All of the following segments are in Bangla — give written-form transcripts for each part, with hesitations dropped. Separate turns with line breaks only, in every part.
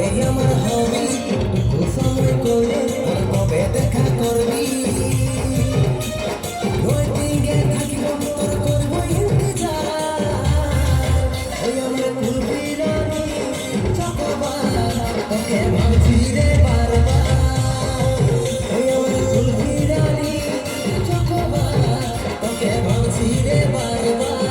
এই আমার হবি সময় করে আর কবে দেখা করবি ওই দিকে থাকিব তোর করবো ইন্তজার ওই আমার কুলফি রানী চকোবার তোকে ভাবছি রে বারবার ওই আমার কুলফি রানী চকোবার তোকে ভাবছি রে বারবার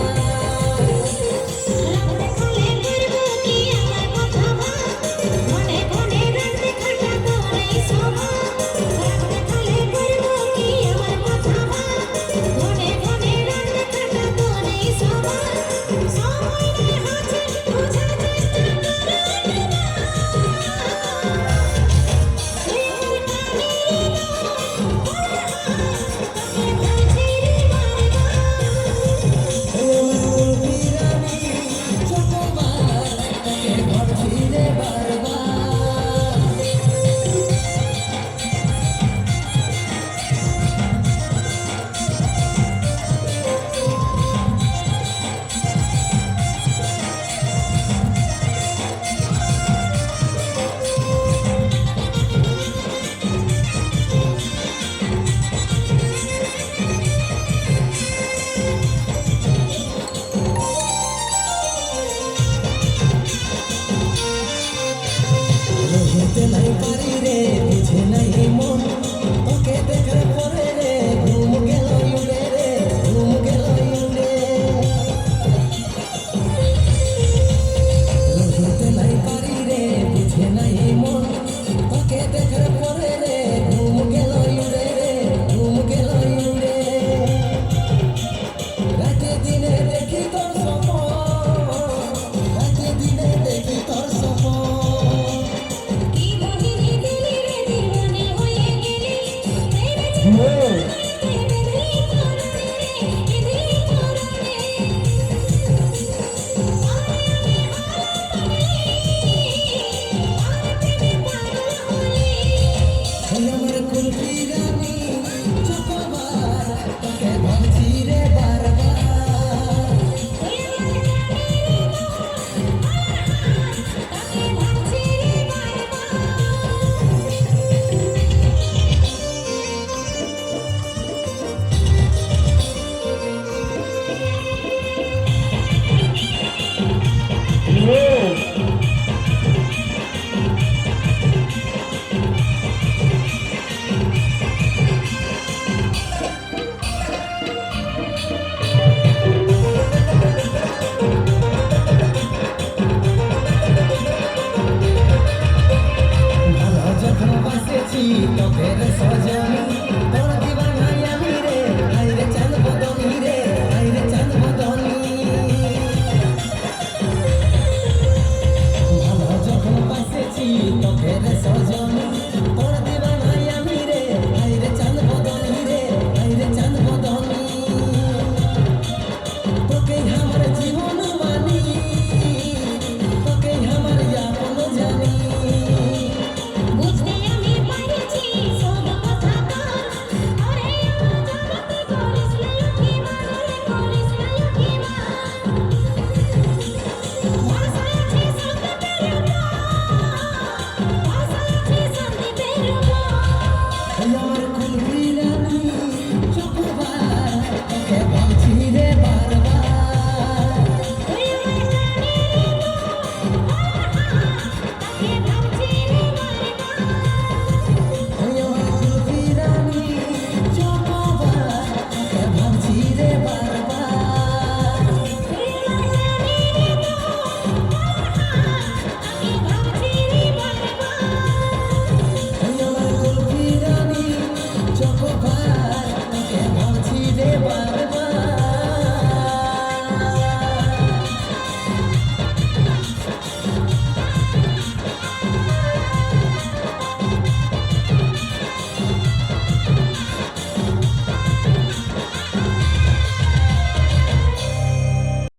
বুঝতে নাই পারি রে বুঝে নাই মন তোকে দেখার পরে রে ঘুম গেল উড়ে রে ঘুম গেল উড়ে বুঝতে নাই পারি রে বুঝে নাই মন তোকে দেখার